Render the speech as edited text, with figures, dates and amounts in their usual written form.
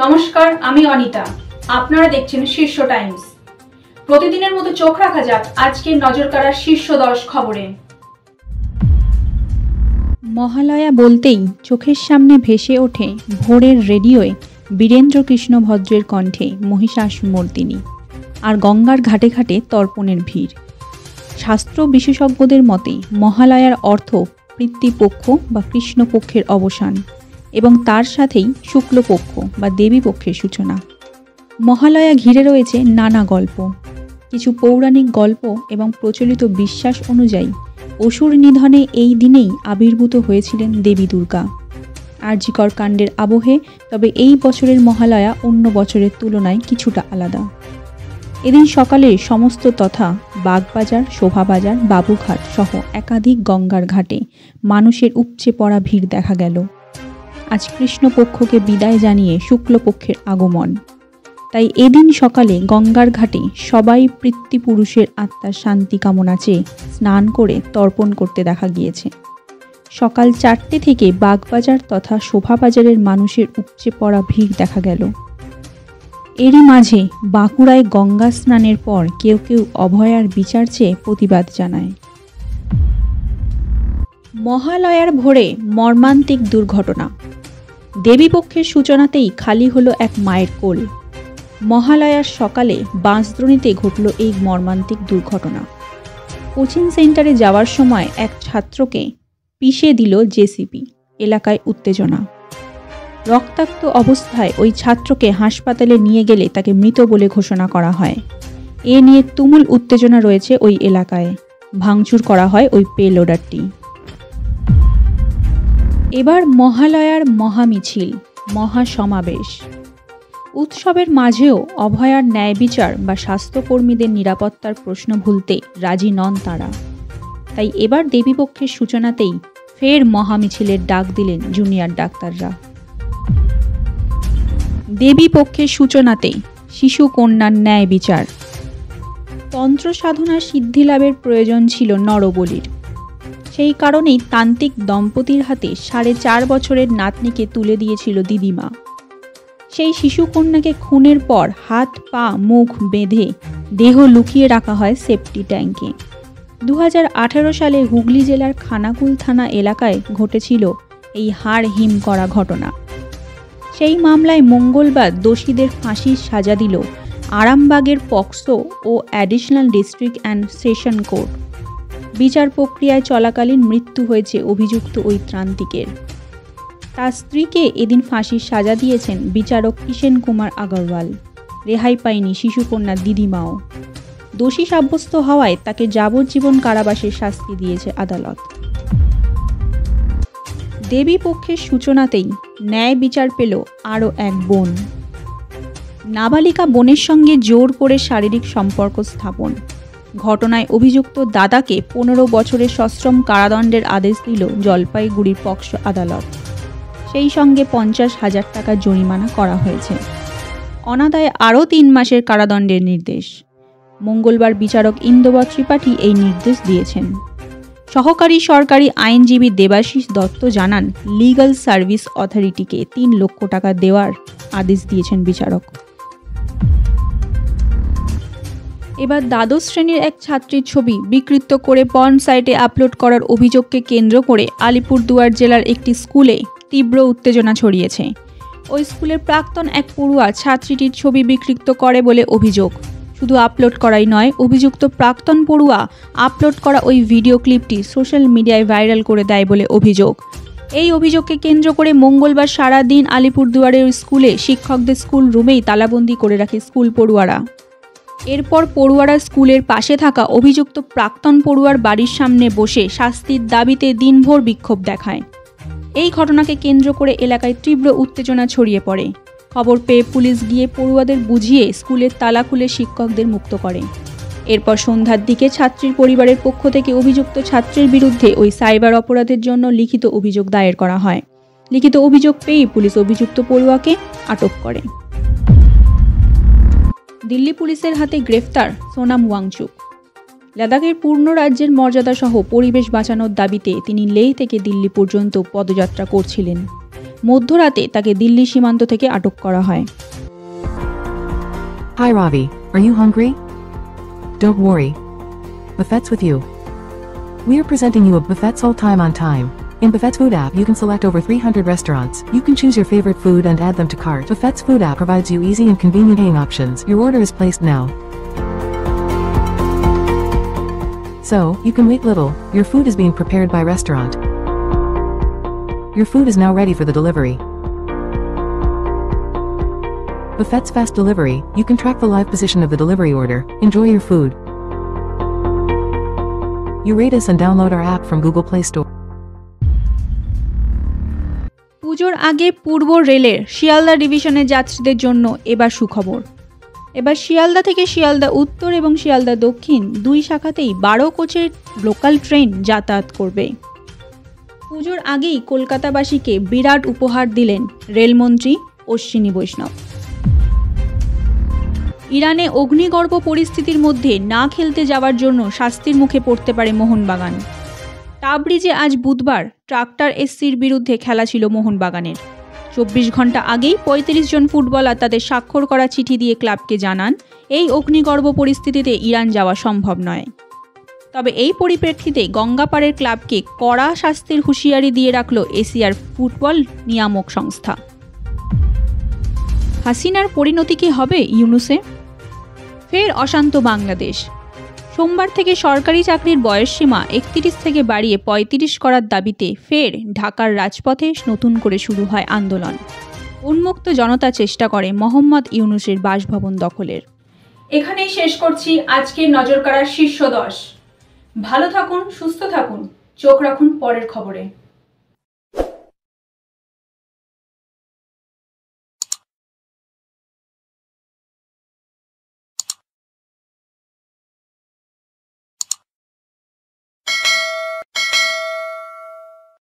নমস্কার, আমি অনিতা। আপনারা দেখছেন শীর্ষ টাইমস। প্রতিদিনের মতো চোখ রাখা যাক আজকের নজর কাড়ার শীর্ষ 10 খবরে। মহালয়া বলতেই চোখের সামনে ভেসে ওঠে ভোরের রেডিওয়ে বীরেন্দ্রকৃষ্ণ ভদ্রের কণ্ঠে মহিষাসুমর্দিনী আর গঙ্গার ঘাটে ঘাটে তর্পণের ভিড়। শাস্ত্র বিশেষজ্ঞদের মতে মহালয়ার অর্থ পিতৃপক্ষ বা কৃষ্ণপক্ষের অবসান এবং তার সাথেই শুক্লপক্ষ বা দেবীপক্ষের সূচনা। মহালয়া ঘিরে রয়েছে নানা গল্প। কিছু পৌরাণিক গল্প এবং প্রচলিত বিশ্বাস অনুযায়ী অসুর নিধনে এই দিনেই আবির্ভূত হয়েছিলেন দেবী দুর্গা। আরজিকর কাণ্ডের আবহে তবে এই বছরের মহালয়া অন্য বছরের তুলনায় কিছুটা আলাদা। এদিন সকালে সমস্ত তথা বাগবাজার, শোভাবাজার, বাবুঘাট সহ একাধিক গঙ্গার ঘাটে মানুষের উপচে পড়া ভিড় দেখা গেল। আজ কৃষ্ণপক্ষকে বিদায় জানিয়ে শুক্লপক্ষের আগমন, তাই এদিন সকালে গঙ্গার ঘাটে সবাই পিতৃপুরুষের আত্মার শান্তি কামনা চেয়ে স্নান করে তর্পণ করতে দেখা গিয়েছে। সকাল 4টে থেকে বাগবাজার তথা শোভাবাজারের মানুষের উপচে পড়া ভিড় দেখা গেল। এরই মাঝে বাঁকুড়ায় গঙ্গা স্নানের পর কেউ কেউ অভয়ার বিচার চেয়ে প্রতিবাদ জানায়। মহালয়ার ভোরে মর্মান্তিক দুর্ঘটনা। দেবীপক্ষের সূচনাতেই খালি হলো এক মায়ের কোল। মহালয়ার সকালে বাঁশদ্রোণীতে ঘটল এই মর্মান্তিক দুর্ঘটনা। কোচিং সেন্টারে যাওয়ার সময় এক ছাত্রকে পিষে দিল জেসিবি। এলাকায় উত্তেজনা। রক্তাক্ত অবস্থায় ওই ছাত্রকে হাসপাতালে নিয়ে গেলে তাকে মৃত বলে ঘোষণা করা হয়। এ নিয়ে তুমুল উত্তেজনা রয়েছে ওই এলাকায়। ভাঙচুর করা হয় ওই পেলোডারটি। এবার মহালয়ার মহামিছিল, মহাসমাবেশ। উৎসবের মাঝেও অভয়ার ন্যায় বিচার বা স্বাস্থ্যকর্মীদের নিরাপত্তার প্রশ্ন ভুলতে রাজি নন তাঁরা। তাই এবার দেবীপক্ষের সূচনাতেই ফের মহামিছিলের ডাক দিলেন জুনিয়র ডাক্তাররা। দেবীপক্ষের সূচনাতেই শিশু কন্যার ন্যায় বিচার। তন্ত্র সাধনার সিদ্ধিলাভের প্রয়োজন ছিল নরবলির। সেই কারণেই তান্ত্রিক দম্পতির হাতে 4.5 বছরের নাতনিকে তুলে দিয়েছিল দিদিমা। সেই শিশু কন্যাকে খুনের পর হাত পা মুখ বেঁধে দেহ লুকিয়ে রাখা হয় সেফটি ট্যাঙ্কে। 2018 সালে হুগলি জেলার খানাকুল থানা এলাকায় ঘটেছিল এই হাড় হিম করা ঘটনা। সেই মামলায় মঙ্গলবার দোষীদের ফাঁসির সাজা দিল আরামবাগের পক্সো ও additional district and session court. বিচার প্রক্রিয়ায় চলাকালীন মৃত্যু হয়েছে অভিযুক্ত ওই ত্রান্তিকের। তার স্ত্রীকে এদিন ফাঁসির সাজা দিয়েছেন বিচারক কিষেন কুমার আগরওয়াল। রেহাই পায়নি শিশুকন্যার দিদিমাও। দোষী সাব্যস্ত হওয়ায় তাকে যাবজ্জীবন কারাবাসের শাস্তি দিয়েছে আদালত। দেবীপক্ষের সূচনাতেই ন্যায় বিচার পেল আরও এক বোন। নাবালিকা বোনের সঙ্গে জোর করে শারীরিক সম্পর্ক স্থাপন ঘটনায় অভিযুক্ত দাদাকে 15 বছরের সশ্রম কারাদণ্ডের আদেশ দিল জলপাইগুড়ির পক্সো আদালত। সেই সঙ্গে 50,000 টাকা জরিমানা করা হয়েছে। অনাদায়ে আরও 3 মাসের কারাদণ্ডের নির্দেশ। মঙ্গলবার বিচারক ইন্দুবর ত্রিপাঠী এই নির্দেশ দিয়েছেন। সহকারী সরকারি আইনজীবী দেবাশিস দত্ত জানান, লিগ্যাল সার্ভিস অথরিটিকে 3 লক্ষ টাকা দেওয়ার আদেশ দিয়েছেন বিচারক। এবার দ্বাদশ শ্রেণীর এক ছাত্রীর ছবি বিকৃত করে পর্ন সাইটে আপলোড করার অভিযোগকে কেন্দ্র করে আলিপুরদুয়ার জেলার একটি স্কুলে তীব্র উত্তেজনা ছড়িয়েছে। ওই স্কুলের প্রাক্তন এক পড়ুয়া ছাত্রীটির ছবি বিকৃত করে বলে অভিযোগ। শুধু আপলোড করাই নয়, অভিযুক্ত প্রাক্তন পড়ুয়া আপলোড করা ওই ভিডিও ক্লিপটি সোশ্যাল মিডিয়ায় ভাইরাল করে দেয় বলে অভিযোগ। এই অভিযোগকে কেন্দ্র করে মঙ্গলবার সারা দিন আলিপুরদুয়ারের স্কুলে শিক্ষকদের স্কুল রুমেই তালাবন্দি করে রাখে স্কুল পড়ুয়ারা। এরপর পড়ুয়ারা স্কুলের পাশে থাকা অভিযুক্ত প্রাক্তন পড়ুয়ার বাড়ির সামনে বসে শাস্তির দাবিতে দিনভর বিক্ষোভ দেখায়। এই ঘটনাকে কেন্দ্র করে এলাকায় তীব্র উত্তেজনা ছড়িয়ে পড়ে। খবর পেয়ে পুলিশ গিয়ে পড়ুয়াদের বুঝিয়ে স্কুলের তালা খুলে শিক্ষকদের মুক্ত করে। এরপর সন্ধ্যার দিকে ছাত্রীর পরিবারের পক্ষ থেকে অভিযুক্ত ছাত্রীর বিরুদ্ধে ওই সাইবার অপরাধের জন্য লিখিত অভিযোগ দায়ের করা হয়। লিখিত অভিযোগ পেয়ে পুলিশ অভিযুক্ত পড়ুয়াকে আটক করে। দিল্লি পুলিশের হাতে গ্রেফতার সোনাম ওয়াংচুক। লাদাখের পূর্ণ রাজ্যের মর্যাদা সহ পরিবেশ বাঁচানোর দাবিতে তিনি লেহ থেকে দিল্লি পর্যন্ত পদযাত্রা করছিলেন। মধ্যরাতে তাকে দিল্লি সীমান্ত থেকে আটক করা হয়। Hi Ravi, are you hungry? Don't worry. Buffet's with you. We are presenting you a Buffet Soul Time on Time. In Buffet's food app you can select over 300 restaurants. You can choose your favorite food and add them to cart. Buffet's food app provides you easy and convenient paying options. Your order is placed now. So, you can wait little, your food is being prepared by restaurant. Your food is now ready for the delivery. Buffet's fast delivery, you can track the live position of the delivery order. Enjoy your food. You rate us and download our app from Google Play Store. পুজোর আগে পূর্ব রেলের শিয়ালদা ডিভিশনের যাত্রীদের জন্য এবার সুখবর। এবার শিয়ালদা থেকে শিয়ালদা উত্তর এবং শিয়ালদা দক্ষিণ দুই শাখাতেই 12 কোচের লোকাল ট্রেন যাতায়াত করবে। পুজোর আগেই কলকাতাবাসীকে বিরাট উপহার দিলেন রেলমন্ত্রী অশ্বিনী বৈষ্ণব। ইরানে অগ্নিগর্ভ পরিস্থিতির মধ্যে না খেলতে যাওয়ার জন্য শাস্তির মুখে পড়তে পারে মোহনবাগান। টাবরিজে আজ বুধবার ট্রাক্টর এসসির বিরুদ্ধে খেলা ছিল মোহনবাগানের। 24 ঘন্টা আগেই 35 জন ফুটবলার তাদের স্বাক্ষর করা চিঠি দিয়ে ক্লাবকে জানান এই অগ্নিগর্ভ পরিস্থিতিতে ইরান যাওয়া সম্ভব নয়। তবে এই পরিপ্রেক্ষিতে গঙ্গাপাড়ের ক্লাবকে কড়া শাস্তির হুঁশিয়ারি দিয়ে রাখল এশিয়ার ফুটবল নিয়ামক সংস্থা। হাসিনার পরিণতি কি হবে ইউনুসে? ফের অশান্ত বাংলাদেশ। সোমবার থেকে সরকারি চাকরির বয়সসীমা 31 থেকে বাড়িয়ে 35 করার দাবিতে ফের ঢাকার রাজপথে নতুন করে শুরু হয় আন্দোলন। উন্মুক্ত জনতা চেষ্টা করে মোহাম্মদ ইউনুসের বাসভবন দখলের। এখানেই শেষ করছি আজকের নজর কাড়ার শীর্ষ 10। ভালো থাকুন, সুস্থ থাকুন, চোখ রাখুন পরের খবরে।